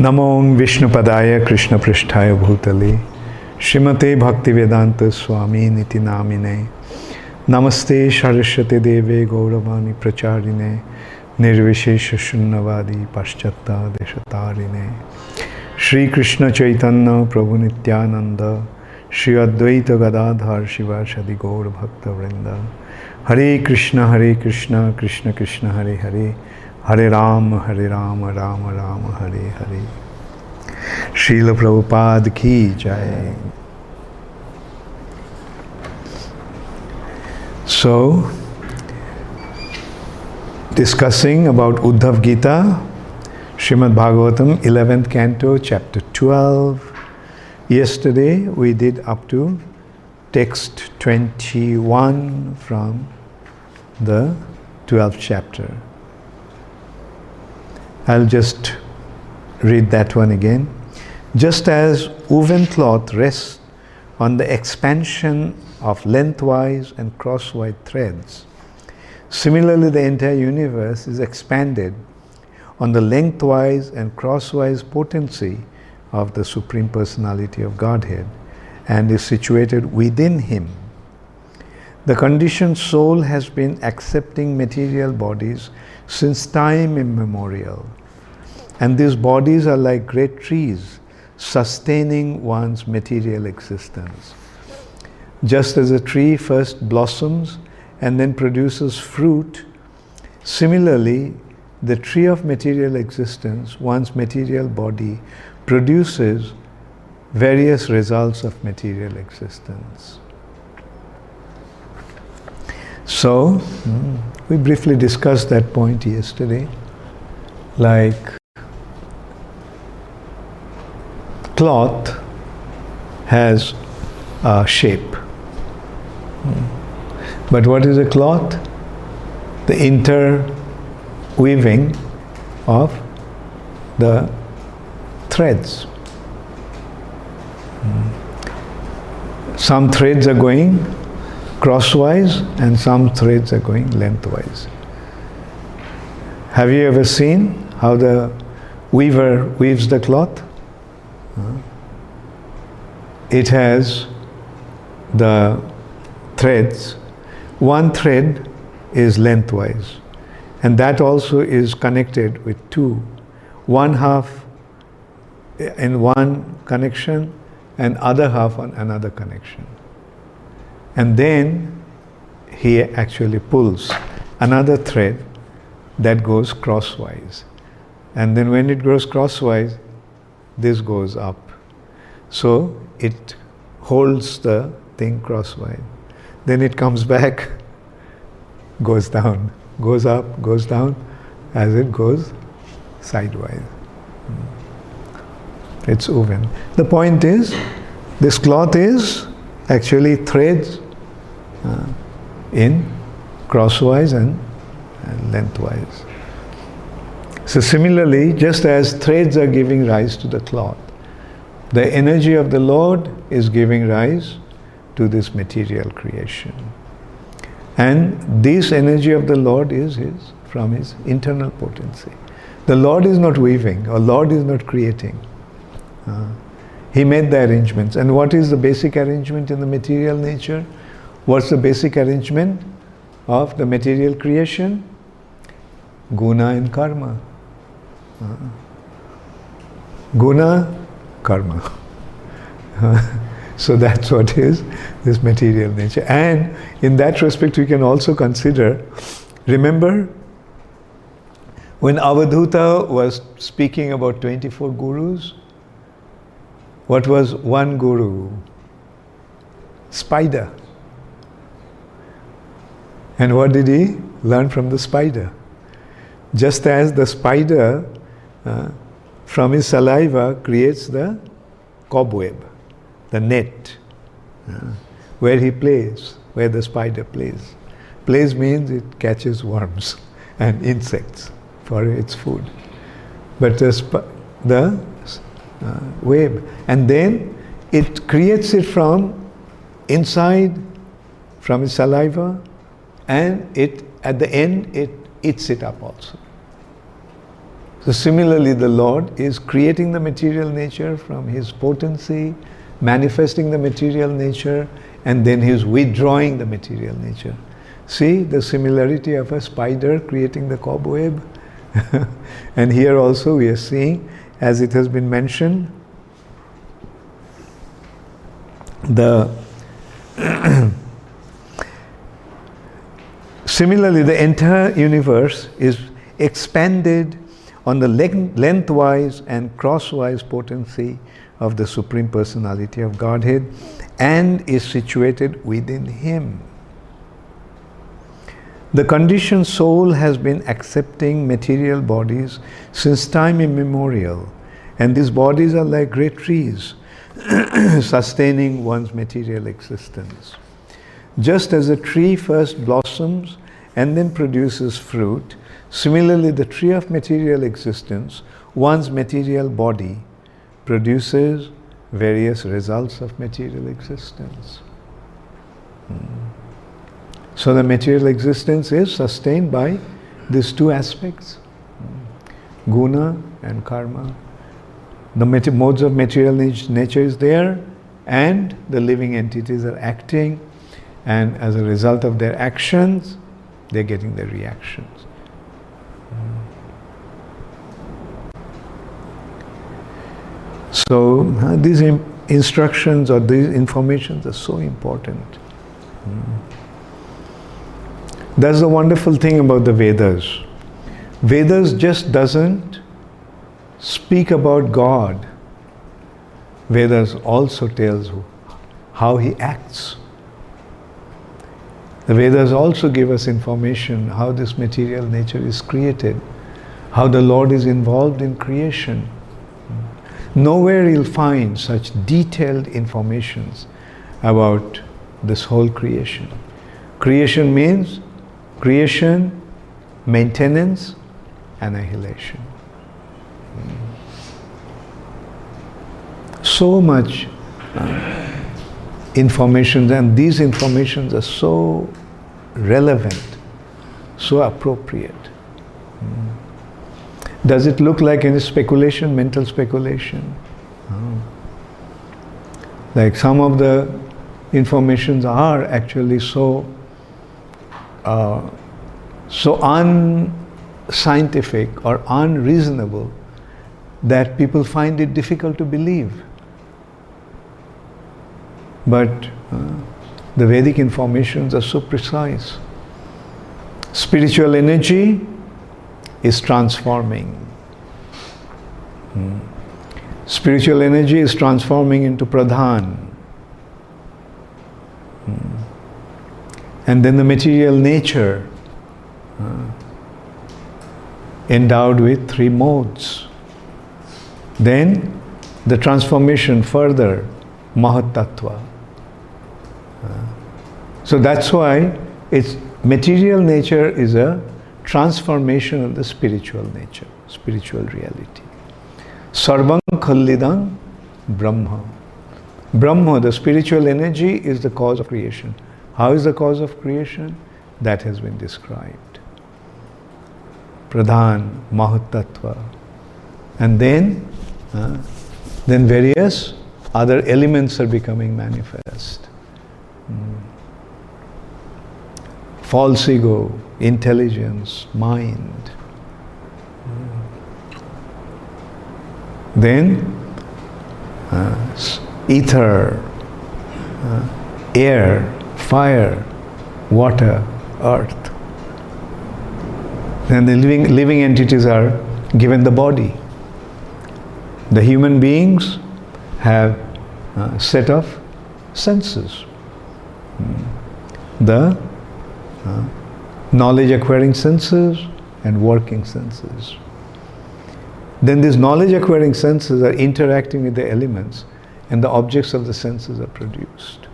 Namo Vishnupadaya Krishna Prishtaya Bhutale Srimate Bhaktivedanta Swami Niti Namine Namaste Saraswate Deve Gauravani Pracharine Nirvishesha Shunnavadi Paschata Deshatarine Shri Krishna Chaitanya Prabhu Nityananda Shri Advaita Gadadhar Shivashadi Gaur Bhakta Vrinda Hare Krishna Krishna Krishna Hare Hare Hare Rama Rama Rama Hare Hare. Srila Prabhupada ki jai. So, discussing about Uddhava Gita, Srimad Bhagavatam, 11th canto, chapter 12. Yesterday we did up to text 21 from the 12th chapter. I'll just read that one again. Just as woven cloth rests on the expansion of lengthwise and crosswise threads, similarly the entire universe is expanded on the lengthwise and crosswise potency of the Supreme Personality of Godhead and is situated within Him. The conditioned soul has been accepting material bodies since time immemorial. And these bodies are like great trees, sustaining one's material existence. Just as a tree first blossoms and then produces fruit, similarly, the tree of material existence, one's material body, produces various results of material existence. So, we briefly discussed that point yesterday. Like cloth has a shape. But what is a cloth? The interweaving of the threads. Some threads are going crosswise and some threads are going lengthwise. Have you ever seen how the weaver weaves the cloth? It has the threads. One thread is lengthwise, and that also is connected with two. One half in one connection and other half on another connection. And then he actually pulls another thread that goes crosswise. And then when it goes crosswise, this goes up. So it holds the thing crosswise. Then it comes back, goes down, goes up, goes down, as it goes sidewise. It's woven. The point is, this cloth is actually threads in crosswise and lengthwise. So similarly, just as threads are giving rise to the cloth, the energy of the Lord is giving rise to this material creation. And this energy of the Lord is from His internal potency. The Lord is not weaving, or Lord is not creating. He made the arrangements. And what is the basic arrangement in the material nature? What's the basic arrangement of the material creation? Guna and karma. Guna, karma. So that's what is this material nature. And in that respect, we can also consider, remember when Avadhuta was speaking about 24 gurus, what was one guru? Spider. And what did he learn from the spider? Just as the spider from his saliva creates the cobweb, the net, where he plays, where the spider plays. Plays means it catches worms and insects for its food. But the web, and then it creates it from inside, from its saliva, and it at the end it eats it up also. So similarly, the Lord is creating the material nature from His potency, manifesting the material nature, and then He is withdrawing the material nature. See the similarity of a spider creating the cobweb? And here also we are seeing, as it has been mentioned, similarly the entire universe is expanded on the lengthwise and crosswise potency of the Supreme Personality of Godhead and is situated within Him. The conditioned soul has been accepting material bodies since time immemorial, and these bodies are like great trees sustaining one's material existence. Just as a tree first blossoms and then produces fruit, similarly the tree of material existence, one's material body, produces various results of material existence. So the material existence is sustained by these two aspects, guna and karma. The modes of material nature is there, and the living entities are acting, and as a result of their actions, they're getting their reactions. So these instructions or these informations are so important. That's the wonderful thing about the Vedas. Vedas just doesn't speak about God. Vedas also tells how He acts. The Vedas also give us information how this material nature is created, how the Lord is involved in creation. Nowhere you'll find such detailed informations about this whole creation. Creation means creation, maintenance, annihilation. So much information, and these informations are so relevant, so appropriate. Does it look like any speculation, mental speculation? Like some of the informations are actually so unscientific or unreasonable that people find it difficult to believe. But the Vedic informations are so precise. Spiritual energy is transforming. Spiritual energy is transforming into pradhan. And then the material nature endowed with three modes. Then the transformation further, Mahat Tattva. So that's why its material nature is a transformation of the spiritual nature, spiritual reality. Sarvang Khallidam Brahma. Brahma, the spiritual energy, is the cause of creation. How is the cause of creation? That has been described. Pradhan, Mahat Tattva. And then various other elements are becoming manifest. False ego, intelligence, mind. Then ether, air, fire, water, earth. And the living entities are given the body. The human beings have a set of senses. The knowledge acquiring senses and working senses. Then these knowledge acquiring senses are interacting with the elements, and the objects of the senses are produced.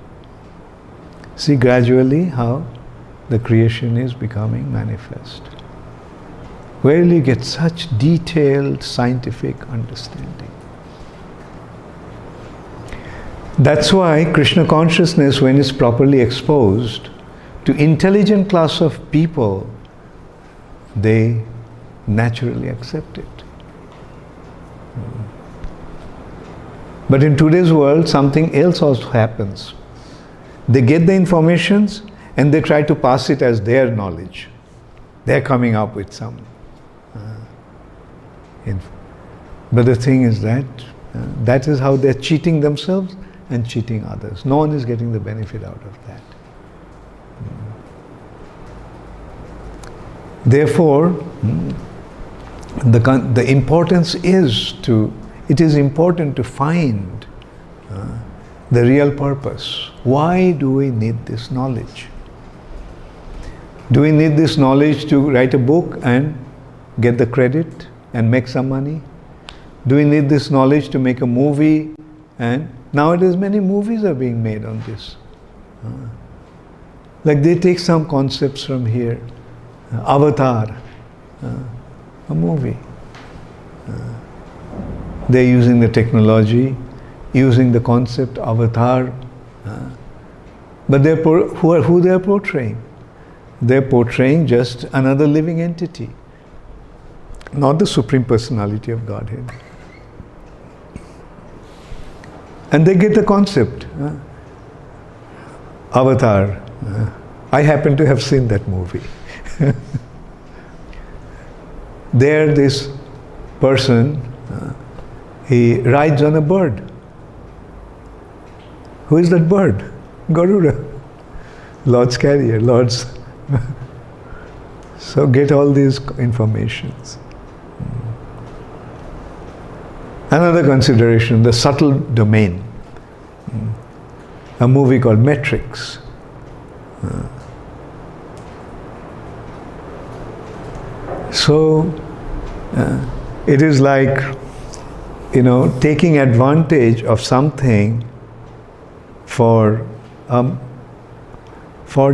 See gradually how the creation is becoming manifest. Where will you get such detailed scientific understanding? That's why Krishna consciousness, when it's properly exposed to intelligent class of people, they naturally accept it. But in today's world, something else also happens. They get the informations and they try to pass it as their knowledge. They're coming up with some info. But the thing is that that is how they're cheating themselves and cheating others. No one is getting the benefit out of that. Therefore, the importance is it is important to find the real purpose. Why do we need this knowledge? Do we need this knowledge to write a book and get the credit and make some money? Do we need this knowledge to make a movie? And nowadays many movies are being made on this. Like they take some concepts from here. Avatar, a movie. They're using the technology, using the concept avatar. But who they're portraying? They're portraying just another living entity, not the Supreme Personality of Godhead. And they get the concept. Avatar. I happen to have seen that movie. There, this person, he rides on a bird. Who is that bird? Garuda. Lord's carrier, Lord's. So get all these informations. Another consideration, the subtle domain. A movie called Matrix. So it is like, taking advantage of something for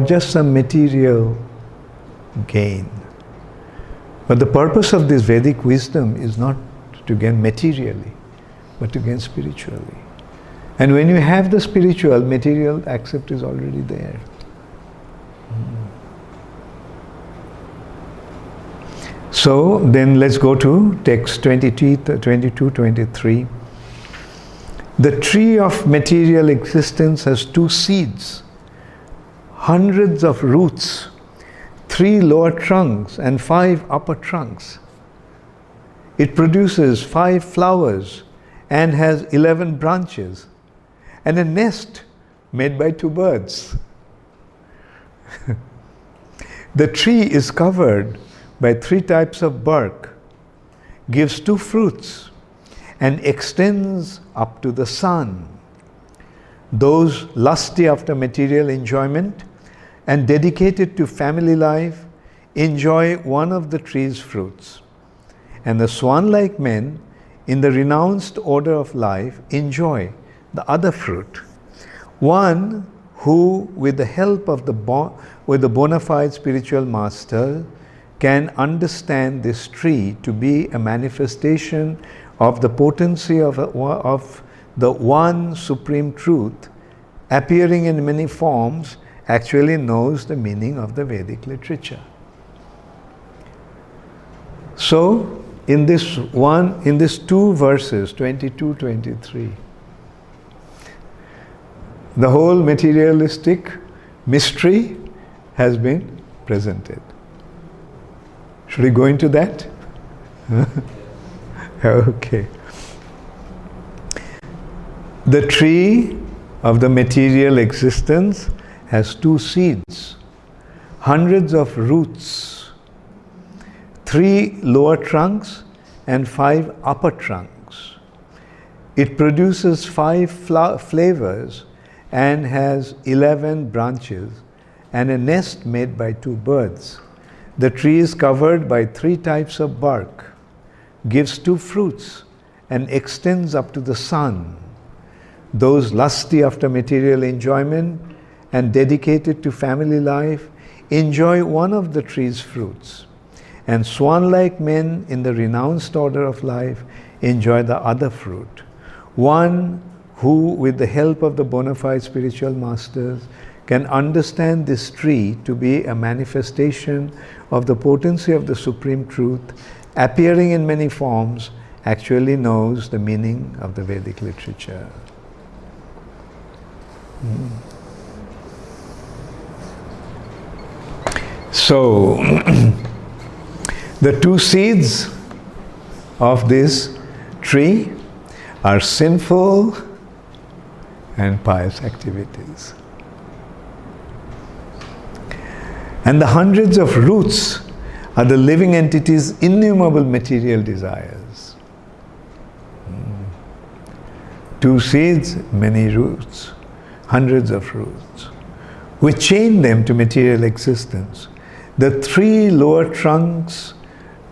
just some material gain. But the purpose of this Vedic wisdom is not to gain materially, but to gain spiritually. And when you have the spiritual, material accept is already there. So then let's go to text 22, 23. The tree of material existence has 2 seeds, hundreds of roots, 3 lower trunks and 5 upper trunks. It produces 5 flowers and has 11 branches and a nest made by 2 birds. The tree is covered by 3 types of bark, gives 2 fruits, and extends up to the sun. Those lusty after material enjoyment and dedicated to family life enjoy one of the tree's fruits. And the swan-like men in the renounced order of life enjoy the other fruit. One who, with the help of the bona fide spiritual master, can understand this tree to be a manifestation of the potency of the one supreme truth, appearing in many forms, actually knows the meaning of the Vedic literature. So, in these 2 verses, 22, 23, the whole materialistic mystery has been presented. Should we go into that? Okay. The tree of the material existence has 2 seeds, hundreds of roots, 3 lower trunks and 5 upper trunks. It produces 5 flavors and has 11 branches and a nest made by 2 birds. The tree is covered by 3 types of bark, gives 2 fruits, and extends up to the sun. Those lusty after material enjoyment and dedicated to family life enjoy one of the tree's fruits. And swan-like men in the renounced order of life enjoy the other fruit. One who, with the help of the bona fide spiritual masters, can understand this tree to be a manifestation of the potency of the Supreme Truth, appearing in many forms, actually knows the meaning of the Vedic literature. So, the two seeds of this tree are sinful and pious activities. And the hundreds of roots are the living entity's innumerable material desires. Two seeds, many roots, hundreds of roots, which chain them to material existence. The three lower trunks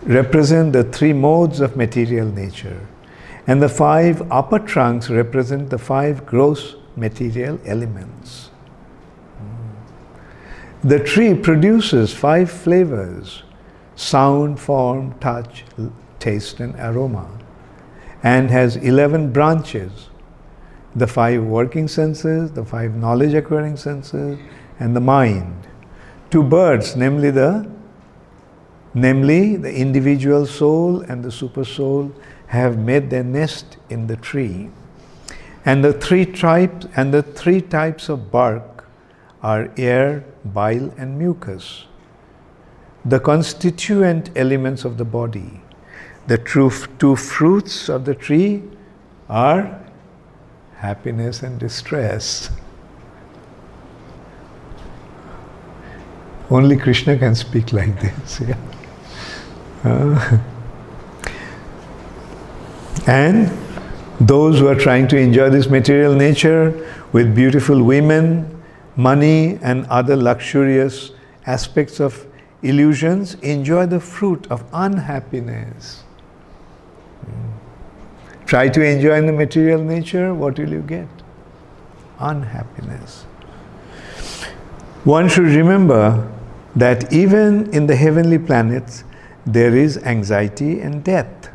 represent the three modes of material nature, and the five upper trunks represent the five gross material elements. The tree produces five flavors: sound, form, touch, taste, and aroma, and has 11 branches: the five working senses, the five knowledge acquiring senses, and the mind. Two birds, namely the individual soul and the super soul, have made their nest in the tree. And the three types of bark are air, bile, and mucus, the constituent elements of the body. The two fruits of the tree are happiness and distress. Only Krishna can speak like this. Yeah? And those who are trying to enjoy this material nature with beautiful women, money, and other luxurious aspects of illusions enjoy the fruit of unhappiness. Try to enjoy in the material nature, what will you get? Unhappiness. One should remember that even in the heavenly planets there is anxiety and death.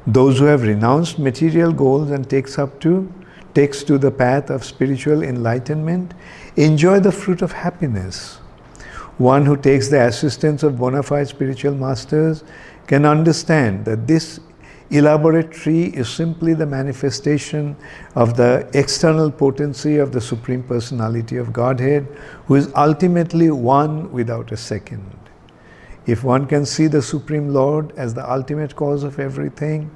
Those who have renounced material goals and takes to the path of spiritual enlightenment enjoy the fruit of happiness. One who takes the assistance of bona fide spiritual masters can understand that this elaborate tree is simply the manifestation of the external potency of the Supreme Personality of Godhead, who is ultimately one without a second. If one can see the Supreme Lord as the ultimate cause of everything,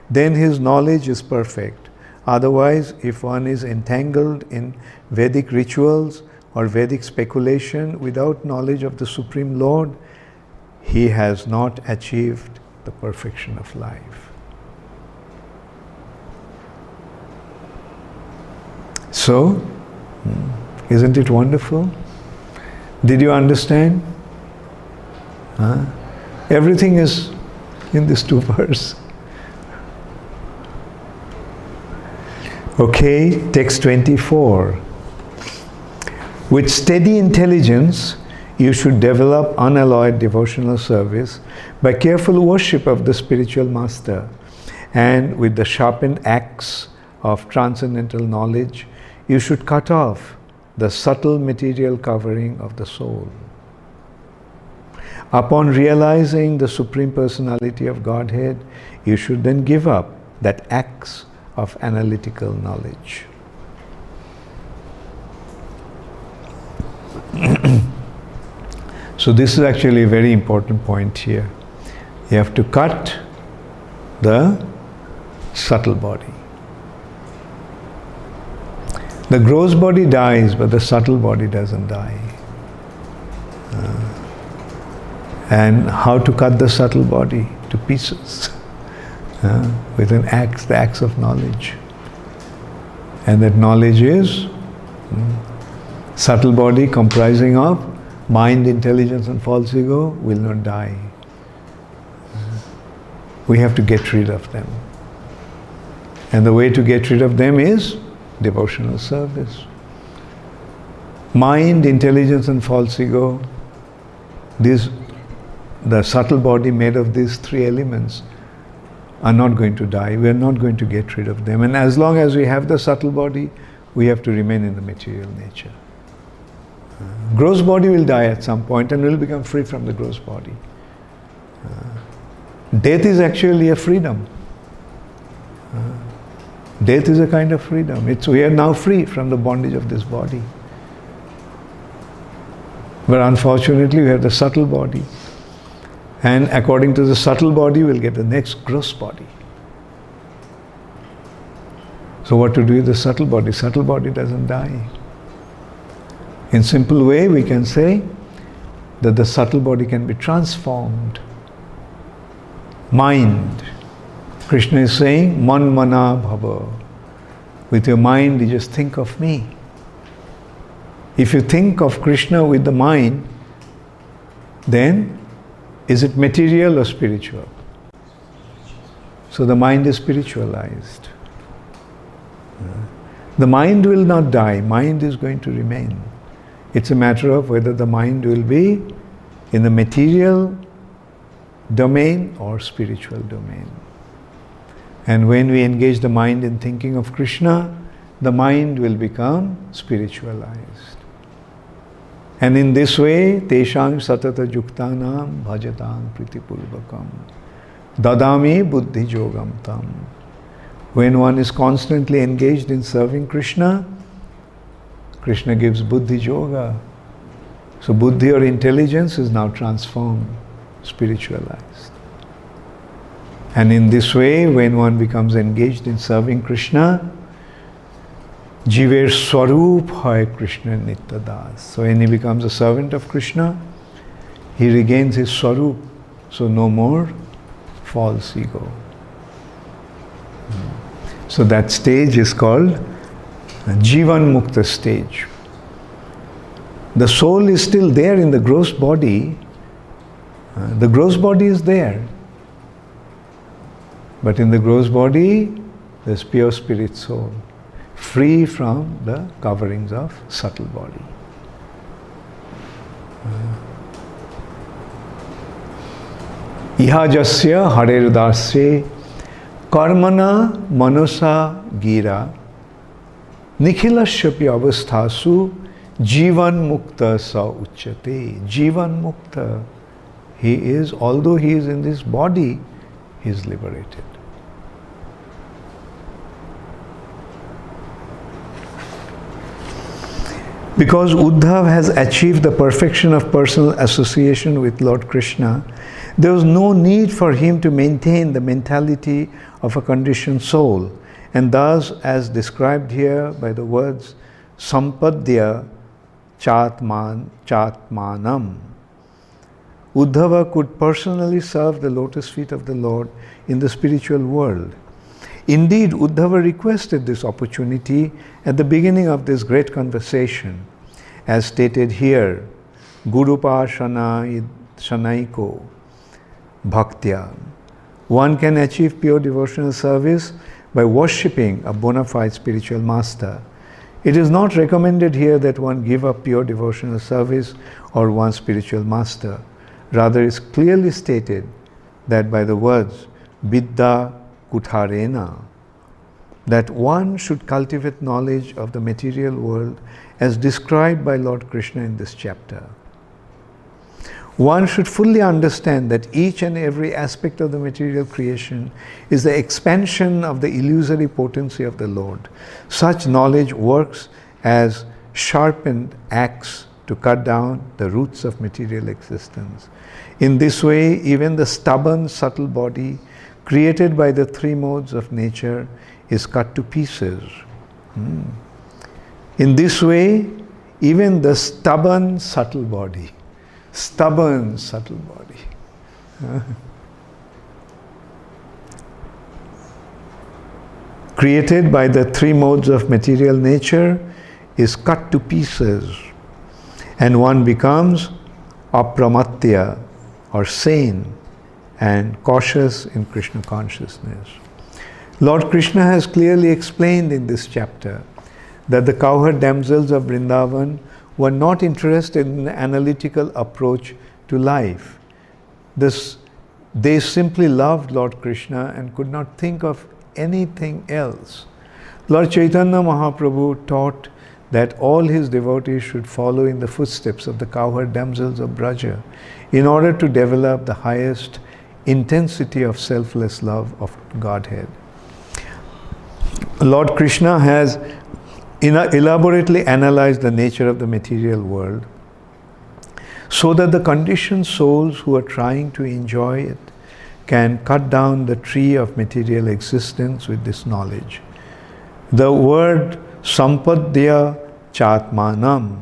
then his knowledge is perfect. Otherwise, if one is entangled in Vedic rituals or Vedic speculation without knowledge of the Supreme Lord, he has not achieved the perfection of life. So, isn't it wonderful? Did you understand? Everything is in this two verses. Okay, text 24. With steady intelligence, you should develop unalloyed devotional service by careful worship of the spiritual master, and with the sharpened axe of transcendental knowledge, you should cut off the subtle material covering of the soul. Upon realizing the Supreme Personality of Godhead, you should then give up that axe of analytical knowledge. So this is actually a very important point here. You have to cut the subtle body. The gross body dies, but the subtle body doesn't die. And how to cut the subtle body to pieces? With an axe, the axe of knowledge. And that knowledge is subtle body comprising of mind, intelligence, and false ego will not die. We have to get rid of them. And the way to get rid of them is devotional service. Mind, intelligence, and false ego, the subtle body made of these three elements, are not going to die. We are not going to get rid of them. And as long as we have the subtle body, we have to remain in the material nature. Gross body will die at some point and will become free from the gross body. Death is actually a freedom. Death is a kind of freedom. We are now free from the bondage of this body. But unfortunately, we have the subtle body. And according to the subtle body, we'll get the next gross body. So what to do with the subtle body? Subtle body doesn't die. In simple way, we can say that the subtle body can be transformed. Mind. Krishna is saying, Man mana bhava. With your mind, you just think of me. If you think of Krishna with the mind, then is it material or spiritual? So the mind is spiritualized. The mind will not die. Mind is going to remain. It's a matter of whether the mind will be in the material domain or spiritual domain. And when we engage the mind in thinking of Krishna, the mind will become spiritualized. And in this way, Teshang satata yuktanam bhajatang pritipurvakam dadami buddhi yogam tam. When one is constantly engaged in serving Krishna, Krishna gives buddhi yoga. So buddhi or intelligence is now transformed, spiritualized. And in this way, when one becomes engaged in serving Krishna, Jiver Swarup Hai Krishna Nityadas. So when he becomes a servant of Krishna, he regains his Swarup. So no more false ego. So that stage is called Jivan Mukta stage. The soul is still there in the gross body. The gross body is there. But in the gross body, there's pure spirit soul, free from the coverings of subtle body. Iha jasya harer dasya karmana manosa gira nikhilasyapi avasthasu jivan mukta sa uchyate. Jivan mukta. He is, although he is in this body, he is liberated. Because Uddhava has achieved the perfection of personal association with Lord Krishna, there was no need for him to maintain the mentality of a conditioned soul. And thus, as described here by the words Sampadya Chatmanam, Uddhava could personally serve the lotus feet of the Lord in the spiritual world. Indeed, Uddhava requested this opportunity at the beginning of this great conversation, as stated here, Gurupa Shanaiko Bhaktya. One can achieve pure devotional service by worshipping a bona fide spiritual master. It is not recommended here that one give up pure devotional service or one's spiritual master. Rather, it is clearly stated that by the words Vidya Kutharena, that one should cultivate knowledge of the material world as described by Lord Krishna in this chapter. One should fully understand that each and every aspect of the material creation is the expansion of the illusory potency of the Lord. Such knowledge works as sharpened axe to cut down the roots of material existence. In this way, even the stubborn, subtle body created by the three modes of nature is cut to pieces. In this way, even the stubborn, subtle body, created by the three modes of material nature is cut to pieces, and one becomes apramatya, or sane and cautious in Krishna consciousness. Lord Krishna has clearly explained in this chapter that the cowherd damsels of Vrindavan were not interested in an analytical approach to life. They simply loved Lord Krishna and could not think of anything else. Lord Chaitanya Mahaprabhu taught that all his devotees should follow in the footsteps of the cowherd damsels of Braja in order to develop the highest intensity of selfless love of Godhead. Lord Krishna has elaborately analyzed the nature of the material world so that the conditioned souls who are trying to enjoy it can cut down the tree of material existence with this knowledge. The word sampadya chatmanam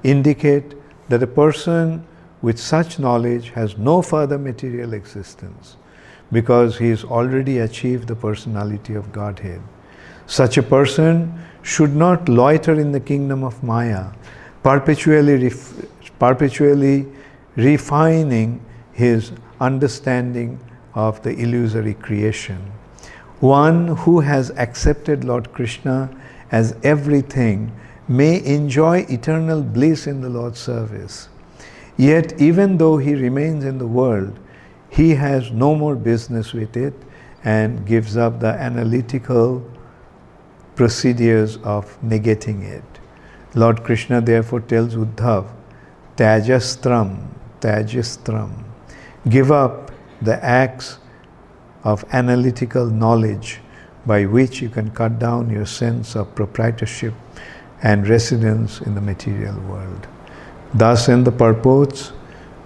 indicate that a person with such knowledge has no further material existence because he has already achieved the personality of Godhead. Such a person should not loiter in the kingdom of Maya, perpetually refining his understanding of the illusory creation. One who has accepted Lord Krishna as everything may enjoy eternal bliss in the Lord's service. Yet even though he remains in the world, he has no more business with it and gives up the analytical procedures of negating it. Lord Krishna therefore tells Uddhava, Tajastram, give up the acts of analytical knowledge by which you can cut down your sense of proprietorship and residence in the material world. Thus end the purports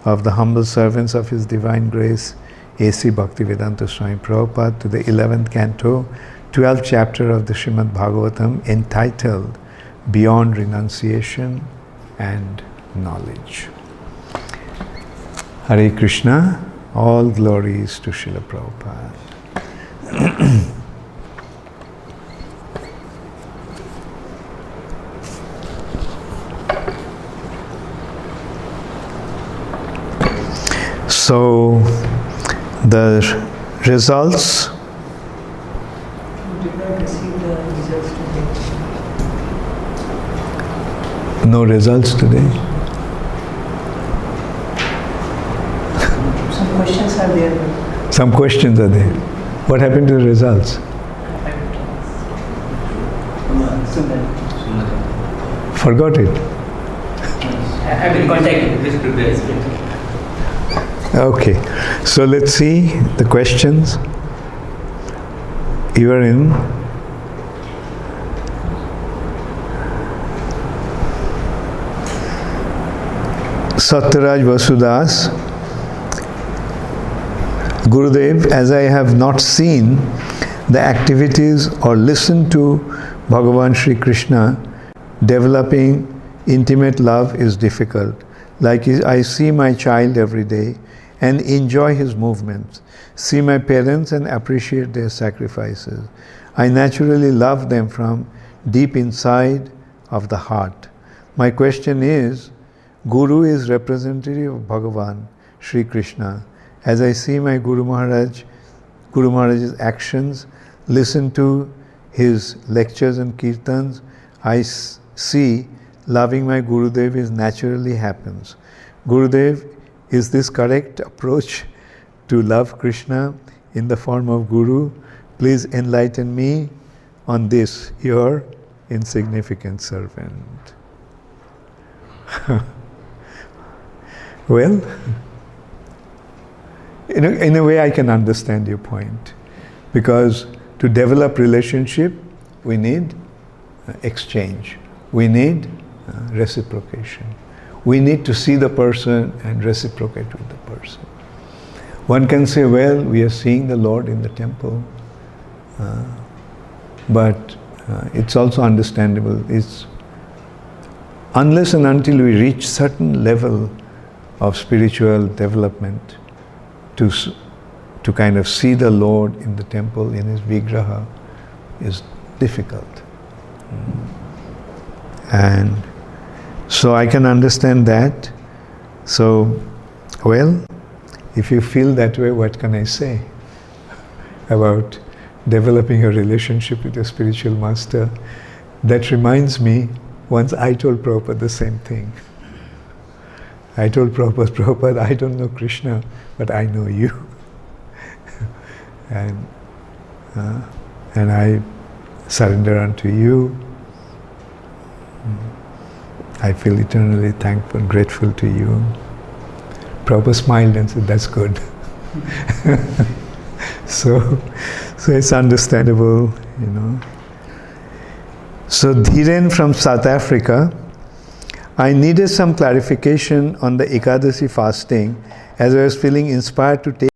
of the humble servants of His Divine Grace, A.C. Bhaktivedanta Swami Prabhupada, to the 11th canto, 12th chapter of the Srimad Bhagavatam, entitled Beyond Renunciation and Knowledge. Hare Krishna, all glories to Srila Prabhupada. So, the results. You did not receive the results today. No results today. Some questions are there. Some questions are there. What happened to the results? Forgot it. I will contact you. Please prepare. Okay, so let's see the questions. You are in Satyaraj Vasudas. Gurudev, as I have not seen the activities or listened to Bhagavan Sri Krishna, developing intimate love is difficult. Like I see my child every day and enjoy his movements, see my parents and appreciate their sacrifices. I naturally love them from deep inside of the heart. My question is, Guru is representative of Bhagavan, Sri Krishna. As I see my Guru Maharaj's actions, listen to his lectures and kirtans, I see loving my Gurudev is naturally happens. Gurudev, is this correct approach to love Krishna in the form of Guru? Please enlighten me on this, your insignificant servant. Well, in a way I can understand your point, because to develop relationship we need exchange, we need reciprocation. We need to see the person and reciprocate with the person. One can say, well, we are seeing the Lord in the temple, but it's also understandable. It's unless and until we reach certain level of spiritual development to kind of see the Lord in the temple, in His Vigraha, is difficult. And so I can understand that. So, well, if you feel that way, what can I say about developing a relationship with a spiritual master? That reminds me, once I told Prabhupada the same thing. I told Prabhupada, I don't know Krishna, but I know you. and I surrender unto you. I feel eternally thankful and grateful to you. Prabhupada smiled and said, that's good. so it's understandable, So Dhiren from South Africa, I needed some clarification on the Ekadasi fasting as I was feeling inspired to take